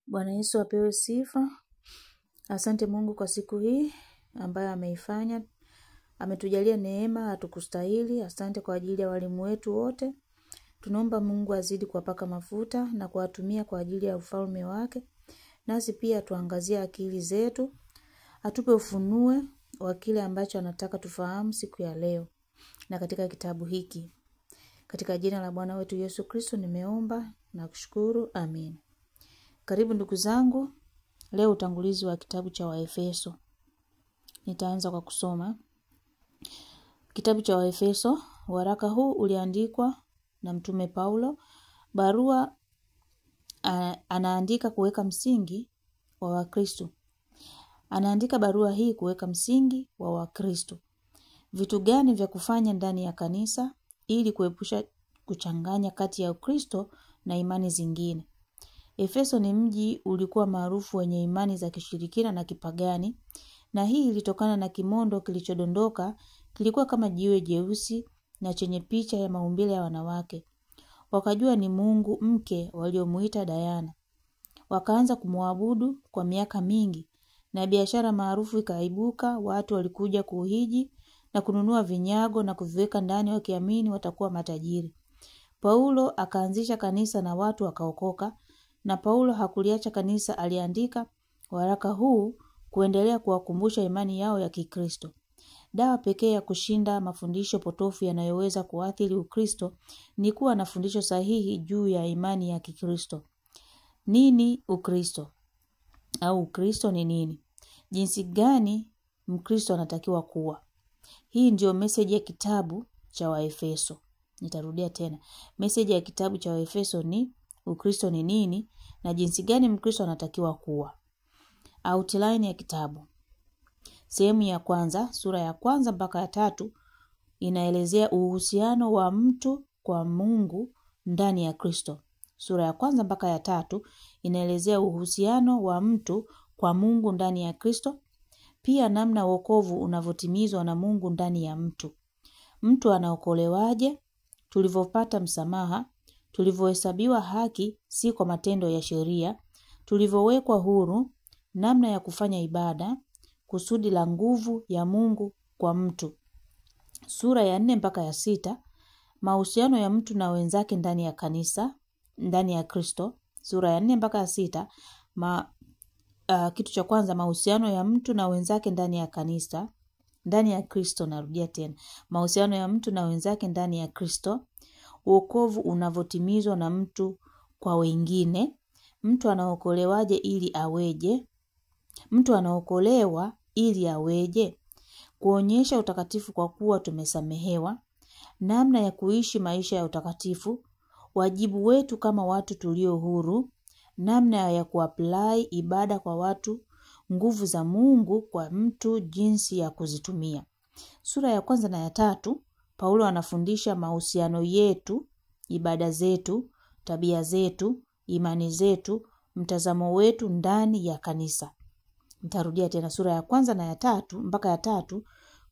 Bwana Yesu apewe sifa. Asante Mungu kwa siku hii ambayo ameifanya. Ametujalia neema, hatukustahili. Asante kwa ajili ya walimu wetu wote. Tunaomba Mungu azidi kuwapaka mafuta na kuwatumia kwa ajili ya ufalme wake. Nasi pia tuangazie akili zetu. Atupe ufunue wa kile ambacho anataka tufahamu siku ya leo na katika kitabu hiki. Katika jina la Bwana wetu Yesu Kristo nimeomba na kushukuru. Amen. Karibu ndugu zangu, leo utangulizi wa kitabu cha Waefeso. Nitaanza kwa kusoma. Kitabu cha Waefeso, waraka huu uliandikwa na mtume Paulo. Barua anaandika kuweka msingi wa Wakristo. Anaandika barua hii kuweka msingi wa Wakristo. Vitu gani vya kufanya ndani ya kanisa ili kuepusha kuchanganya kati ya Ukristo na imani zingine. Efeso ni mji ulikuwa maarufu wenye imani za kishirikina na kipagani, na hii ilitokana na kimondo kilichodondoka kilikuwa kama jiwe jeusi na chenye picha ya maumbile ya wanawake. Wakajua ni mungu mke waliomuita Diana. Wakaanza kumwabudu kwa miaka mingi, na biashara maarufu ikaibuka. Watu walikuja kuhiji na kununua vinyago na kuviweka ndani wakiamini watakuwa matajiri. Paulo akaanzisha kanisa na watu wakaokoka. Na Paulo hakuliacha kanisa, aliandika waraka huu kuendelea kuwakumbusha imani yao ya Kikristo. Dawa pekee ya kushinda mafundisho potofu yanayoweza kuathiri Ukristo ni kuwa na fundisho sahihi juu ya imani ya Kikristo. Nini Ukristo? Au Ukristo ni nini? Jinsi gani Mkristo anatakiwa kuwa? Hii ndio message ya kitabu cha Waefeso. Nitarudia tena. Message ya kitabu cha Waefeso ni Ukristo ni nini na jinsi gani Mkristo anatakiwa kuwa. Outline ya kitabu. Sehemu ya kwanza, sura ya kwanza mpaka ya 3 inaelezea uhusiano wa mtu kwa Mungu ndani ya Kristo. Sura ya kwanza mpaka ya 3 inaelezea uhusiano wa mtu kwa Mungu ndani ya Kristo. Pia namna wokovu unavyotimizwa na Mungu ndani ya mtu. Mtu anaokolewaje? Tulivyopata msamaha, tulivyohesabiwa haki si kwa matendo ya sheria, tulivyowekwa huru, namna ya kufanya ibada, kusudi la nguvu ya Mungu kwa mtu. Sura ya 4 mpaka ya 6, mahusiano ya mtu na wenzake ndani ya kanisa, ndani ya Kristo. Sura ya 4 mpaka ya 6, kitu cha kwanza, mahusiano ya mtu na wenzake ndani ya kanisa, ndani ya Kristo. Narudia tena, mahusiano ya mtu na wenzake ndani ya Kristo. Wokovu unavotimizwa na mtu kwa wengine. Mtu anaokolewaje ili aweje? Mtu anaokolewa ili aweje? Kuonyesha utakatifu kwa kuwa tumesamehewa. Namna ya kuishi maisha ya utakatifu. Wajibu wetu kama watu tulio huru. Namna ya kuapply ibada kwa watu. Nguvu za Mungu kwa mtu, jinsi ya kuzitumia. Sura ya kwanza na ya 3, Paulo anafundisha mahusiano yetu, ibada zetu, tabia zetu, imani zetu, mtazamo wetu ndani ya kanisa. Nitarudia tena, sura ya kwanza na ya 3 mpaka ya 3,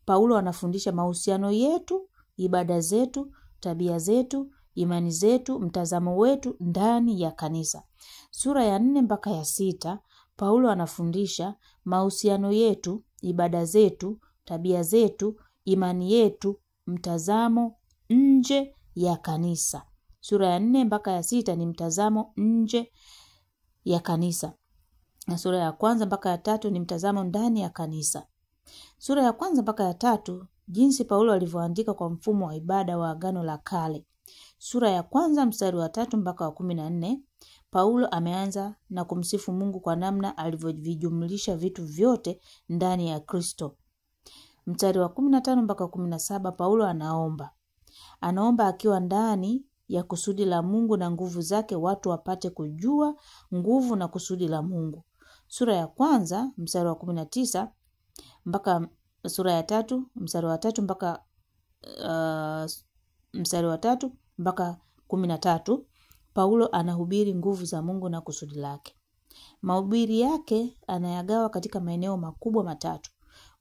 Paulo anafundisha mahusiano yetu, ibada zetu, tabia zetu, imani zetu, mtazamo wetu ndani ya kanisa. Sura ya 4 mpaka ya 6, Paulo anafundisha mahusiano yetu, ibada zetu, tabia zetu, imani yetu, mtazamo nje ya kanisa. Sura ya 4 mpaka ya 6 ni mtazamo nje ya kanisa. Na sura ya 1 mpaka ya 3 ni mtazamo ndani ya kanisa. Sura ya 1 mpaka ya 3, jinsi Paulo alivyoandika kwa mfumo wa ibada wa Agano la Kale. Sura ya 1 mstari wa 3 mpaka wa 14, Paulo ameanza na kumsifu Mungu kwa namna alivyovijumlisha vitu vyote ndani ya Kristo. Mstari wa 15 mpaka 17, Paulo anaomba akiwa ndani ya kusudi la Mungu na nguvu zake watu wapate kujua nguvu na kusudi la Mungu. Sura ya 1 mstari wa 19 mpaka sura ya 3 mstari wa 3 mpaka mstari wa 3 mpaka 13, Paulo anahubiri nguvu za Mungu na kusudi lake. Mahubiri yake anayagawa katika maeneo makubwa 3.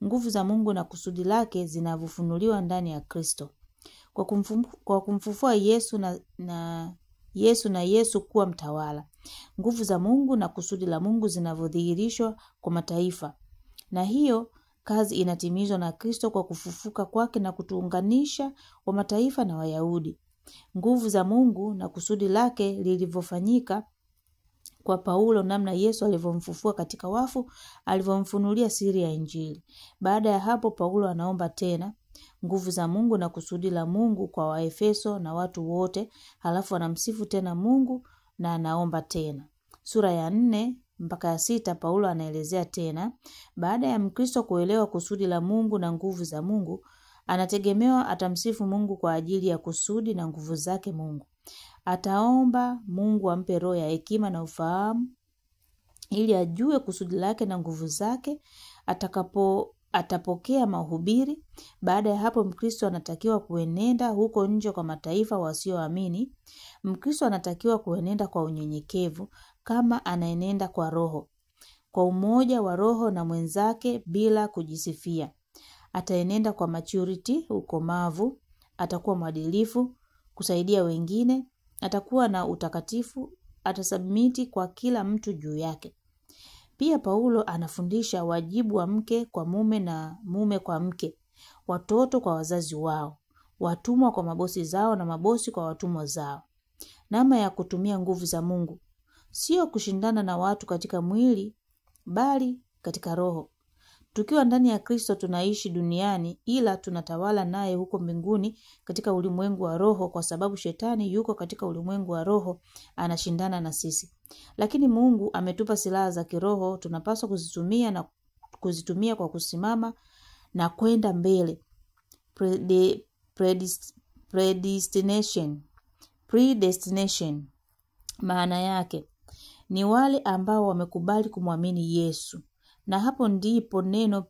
Nguvu za Mungu na kusudi lake zinavyofunuliwa ndani ya Kristo. Kwa kumfufua Yesu na Yesu kuwa mtawala. nguvu za Mungu na kusudi la Mungu zinavyodhihirishwa kwa mataifa. Na hiyo kazi inatimizwa na Kristo kwa kufufuka kwake na kutuunganisha wa mataifa na Wayahudi. Nguvu za Mungu na kusudi lake lilivyofanyika kwa Paulo, namna Yesu alivyomfufua katika wafu, alivyomfunulia siri ya Injili. Baada ya hapo Paulo anaomba tena nguvu za Mungu na kusudi la Mungu kwa Waefeso na watu wote, halafu anamsifu tena Mungu na anaomba tena. Sura ya 4 mpaka ya 6 Paulo anaelezea tena. Baada ya Mkristo kuelewa kusudi la Mungu na nguvu za Mungu, anategemewa atamsifu Mungu kwa ajili ya kusudi na nguvu zake Mungu. Ataomba Mungu ampe roho ya hekima na ufahamu ili ajue kusudi lake na nguvu zake. Atapokea mahubiri. Baada ya hapo Mkristo anatakiwa kuenenda huko nje kwa mataifa wasioamini. Mkristo anatakiwa kuenenda kwa unyenyekevu kama anaenenda kwa roho, kwa umoja wa roho na mwenzake bila kujisifia. Ataenenda kwa maturity, ukomavu, atakuwa mwadilifu, kusaidia wengine, atakuwa na utakatifu, atasubmiti kwa kila mtu juu yake. Pia Paulo anafundisha wajibu wa mke kwa mume na mume kwa mke, watoto kwa wazazi wao, watumwa kwa mabosi zao na mabosi kwa watumwa zao. Namna ya kutumia nguvu za Mungu sio kushindana na watu katika mwili, bali katika roho. Tukiwa ndani ya Kristo tunaishi duniani, ila tunatawala naye huko mbinguni katika ulimwengu wa roho, kwa sababu shetani yuko katika ulimwengu wa roho anashindana na sisi. Lakini Mungu ametupa silaha za kiroho, tunapaswa kuzitumia kwa kusimama na kwenda mbele. Predestination maana yake ni wale ambao wamekubali kumwamini Yesu. Na hapo ndipo neno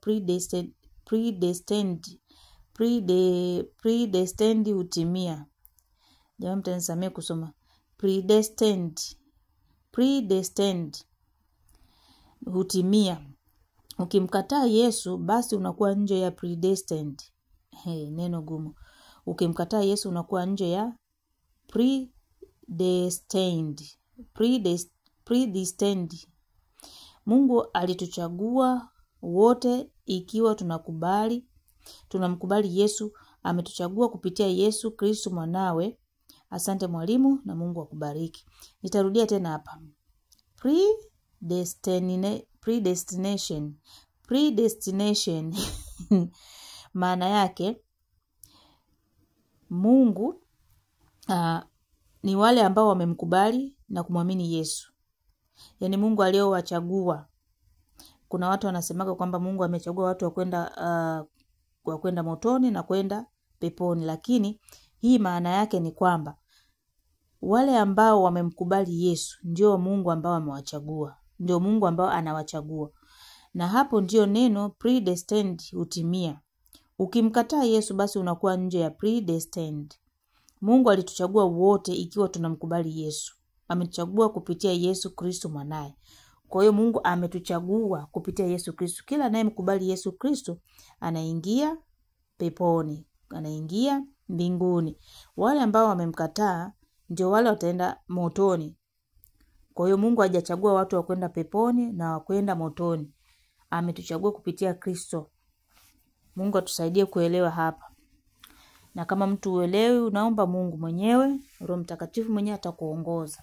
predestined hutimia. Jamani mtanisamehe kusoma. Predestined hutimia. Ukimkataa Yesu basi unakuwa nje ya predestined. Neno gumu. Ukimkataa Yesu unakuwa nje ya predestined. Mungu alituchagua wote ikiwa tunamkubali Yesu. Ametuchagua kupitia Yesu Kristo mwanawe. Asante mwalimu na Mungu akubariki. Nitarudia tena hapa. Predestination maana yake Mungu ni wale ambao wamemkubali na kumwamini Yesu. Yaani Mungu aliowachagua. Kuna watu wanasemaga kwamba Mungu amechagua watu wa kwenda motoni na kwenda peponi, lakini hii maana yake ni kwamba wale ambao wamemkubali Yesu ndio Mungu ambao amewachagua. Ndio Mungu ambao anawachagua. Na hapo ndio neno predestined hutimia. Ukimkataa Yesu basi unakuwa nje ya predestined. Mungu alituchagua wote ikiwa tunamkubali Yesu. Ametuchagua kupitia Yesu Kristo mwanae. Kwa hiyo Mungu ametuchagua kupitia Yesu Kristo. Kila anayemkubali Yesu Kristo anaingia peponi, anaingia mbinguni. Wale ambao wamemkataa ndio wale wataenda motoni. Kwa hiyo Mungu hajachagua watu wa kwenda peponi na wa kwenda motoni. Ametuchagua kupitia Kristo. Mungu atusaidie kuelewa hapa. Na kama mtu uelewi, unaomba Mungu mwenyewe, Roho Mtakatifu mwenyewe atakuongoza.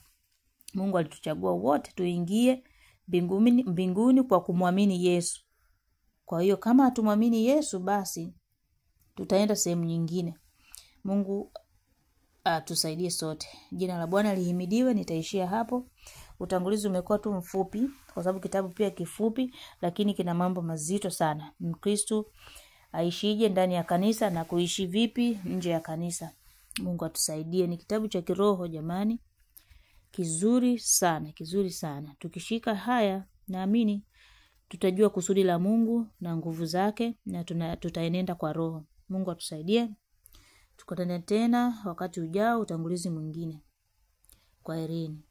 Mungu alituchagua wote tuingie mbinguni kwa kumwamini Yesu. Kwa hiyo kama hatumwamini Yesu basi tutaenda sehemu nyingine. Mungu atusaidie sote. Jina la Bwana lihimidiwe. Nitaishia hapo. Utangulizi umekuwa tu mfupi kwa sababu kitabu pia kifupi, lakini kina mambo mazito sana. Mkristo aishije ndani ya kanisa na kuishi vipi nje ya kanisa. Mungu atusaidie. Ni kitabu cha kiroho jamani. Kizuri sana, kizuri sana. Tukishika haya naamini tutajua kusudi la Mungu na nguvu zake na tutaenenda kwa roho. Mungu atusaidie. Tukutane tena wakati ujao, utangulizi mwingine. Kwaherini.